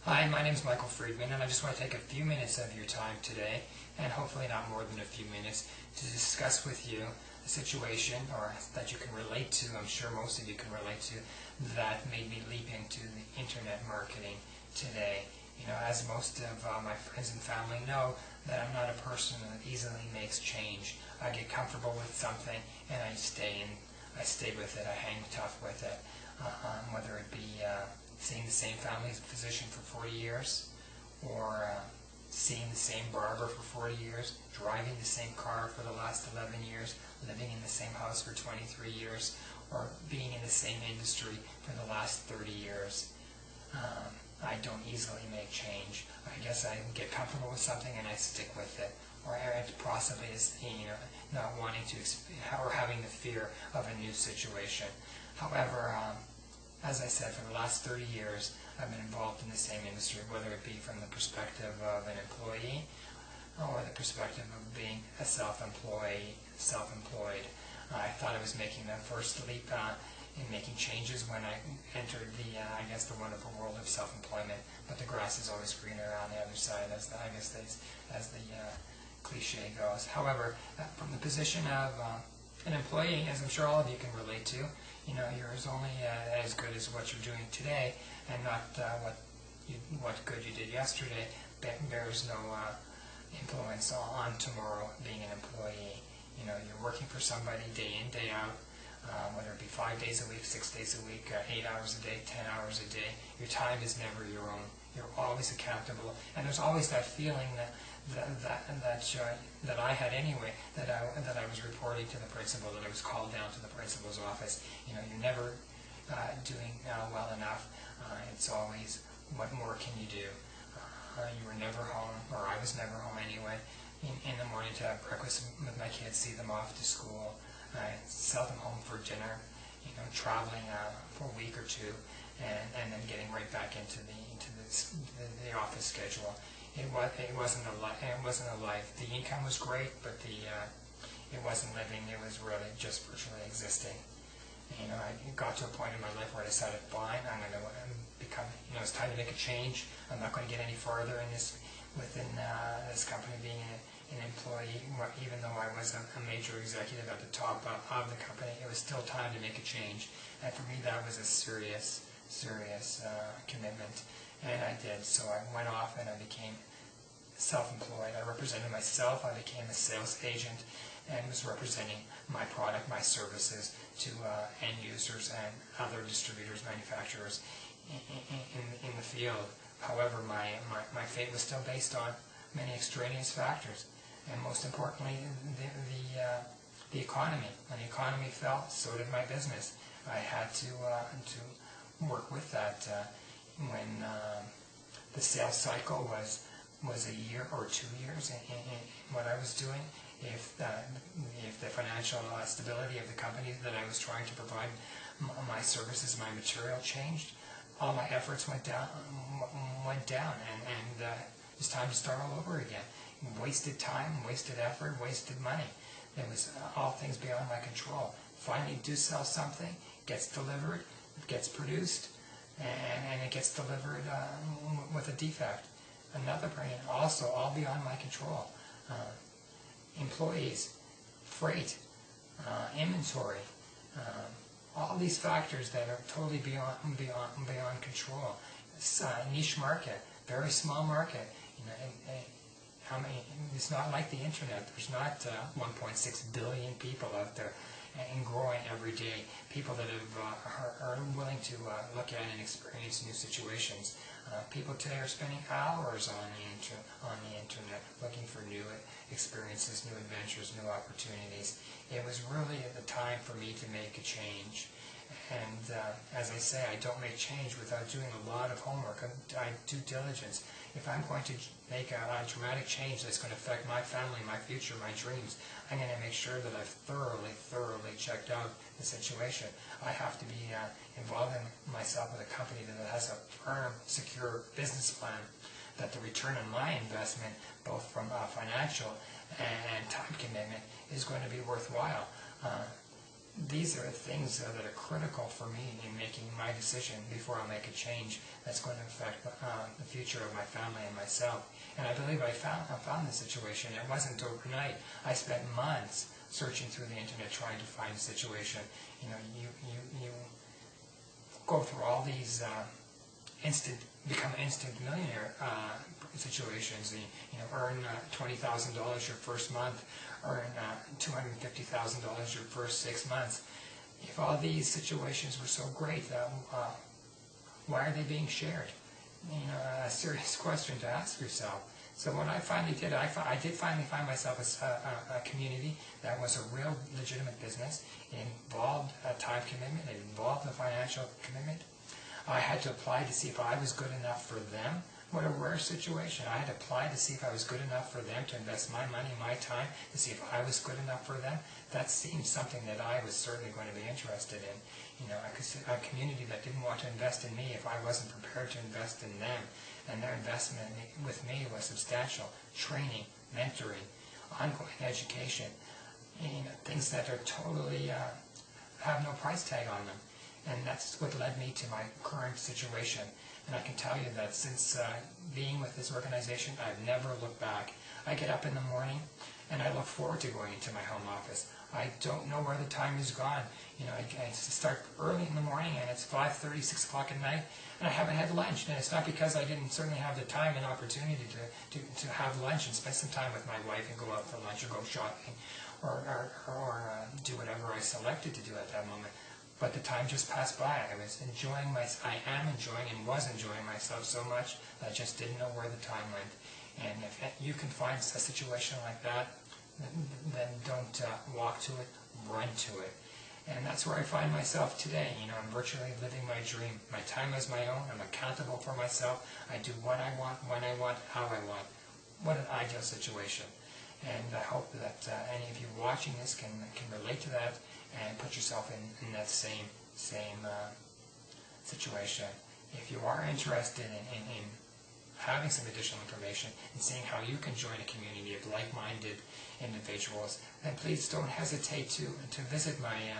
Hi, my name is Michael Friedman, and I just want to take a few minutes of your time today, and hopefully not more than a few minutes, to discuss with you a situation or that you can relate to, I'm sure most of you can relate to, that made me leap into the internet marketing today. You know, as most of my friends and family know, that I'm not a person that easily makes change. I get comfortable with something, and I stay with it, I hang tough with it, whether it be seeing the same family physician for 40 years, or seeing the same barber for 40 years, driving the same car for the last 11 years, living in the same house for 23 years, or being in the same industry for the last 30 years. I don't easily make change. I guess I get comfortable with something and I stick with it. Or it possibly is, not wanting to, or having the fear of a new situation. However, as I said, for the last 30 years, I've been involved in the same industry, whether it be from the perspective of an employee or the perspective of being a self-employed. I thought I was making the first leap in making changes when I entered the wonderful world of self-employment, but the grass is always greener on the other side, as the cliche goes. However, from the position of an employee, as I'm sure all of you can relate to, you're only as good as what you're doing today, and not what good you did yesterday bears no influence on tomorrow being an employee. You're working for somebody day in, day out, whether it be 5 days a week, 6 days a week, 8 hours a day, 10 hours a day. Your time is never your own. You're always accountable, and there's always that feeling that I had anyway, that I was reporting to the principal, that I was called down to the principal's office. You're never doing well enough. It's always, what more can you do? You were never home, or I was never home anyway, in the morning to have breakfast with my kids, see them off to school, sell them home for dinner, traveling for a week or two, and then getting right back into the office schedule. It wasn't a life. The income was great, but it wasn't living. It was really just virtually existing. I got to a point in my life where I decided, fine, I'm going to become. It's time to make a change. I'm not going to get any farther within this company being an employee. Even though I was a major executive at the top of the company, it was still time to make a change. And for me, that was a serious commitment. And I did. So I went off and I became self-employed. I represented myself. I became a sales agent and was representing my product, my services to end users and other distributors, manufacturers in the field. However, my fate was still based on many extraneous factors, and most importantly, the economy. When the economy fell, so did my business. I had to work with that. When the sales cycle was a year or 2 years in what I was doing, if the financial stability of the company that I was trying to provide my services, my material changed, all my efforts went down, and it's time to start all over again. Wasted time, wasted effort, wasted money. It was all things beyond my control. Finally, do sell something, gets delivered, gets produced, and it gets delivered with a defect. Another brand, also all beyond my control. Employees, freight, inventory, all these factors that are totally beyond control. It's a niche market, very small market. It's not like the internet. There's not 1.6 billion people out there and growing every day. People that are willing to look at and experience new situations. People today are spending hours on the internet looking for new experiences, new adventures, new opportunities. It was really the time for me to make a change. And as I say, I don't make change without doing a lot of homework, due diligence. If I'm going to make a dramatic change that's going to affect my family, my future, my dreams, I'm going to make sure that I've thoroughly checked out the situation. I have to be involving myself with a company that has a firm, secure business plan, that the return on my investment, both from financial and time commitment, is going to be worthwhile. these are things that are critical for me in making my decision before I make a change that's going to affect the future of my family and myself. And I believe I found this situation. It wasn't overnight. I spent months searching through the internet trying to find a situation. You know, you go through all these become instant millionaire situations. You know, earn $20,000 your first month, earn $250,000 your first 6 months. If all these situations were so great, why are they being shared? You know, a serious question to ask yourself. So what I finally did, I did finally find myself a community that was a real legitimate business. It involved a time commitment. It involved a financial commitment. I had to apply to see if I was good enough for them. What a rare situation. I had to apply to see if I was good enough for them, to invest my money, my time, to see if I was good enough for them. That seemed something that I was certainly going to be interested in. You know, I could see a community that didn't want to invest in me if I wasn't prepared to invest in them. And their investment with me was substantial. Training, mentoring, ongoing education, you know, things that are totally have no price tag on them. And that's what led me to my current situation. And I can tell you that since being with this organization, I've never looked back. I get up in the morning and I look forward to going into my home office. I don't know where the time has gone. You know, I start early in the morning and it's 5:30, 6 o'clock at night, and I haven't had lunch. And it's not because I didn't certainly have the time and opportunity to have lunch and spend some time with my wife and go out for lunch or go shopping or do whatever I selected to do at that moment. But the time just passed by. I am enjoying and was enjoying myself so much that I just didn't know where the time went. And if you can find a situation like that, then don't walk to it, run to it. And that's where I find myself today. You know, I'm virtually living my dream. My time is my own. I'm accountable for myself. I do what I want, when I want, how I want. What an ideal situation. And I hope that any of you watching this can relate to that and put yourself in that same situation. If you are interested in having some additional information and seeing how you can join a community of like-minded individuals, then please don't hesitate to visit my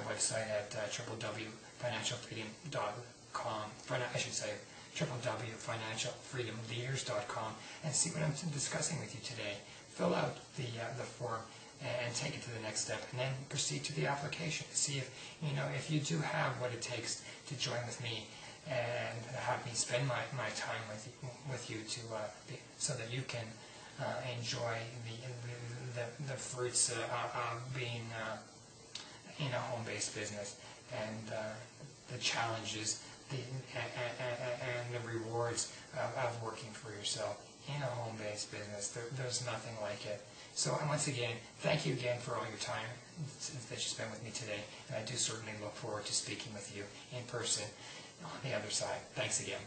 website at www.financialfreedom.com. I should say www.financialfreedomleaders.com, and see what I'm discussing with you today. Fill out the form and take it to the next step, and then proceed to the application. See if you do have what it takes to join with me and have me spend my time with you so that you can enjoy the fruits of being in a home-based business, and the challenges and the rewards of working for yourself in a home-based business. There's nothing like it. So once again, thank you again for all your time that you spent with me today, and I do certainly look forward to speaking with you in person on the other side. Thanks again.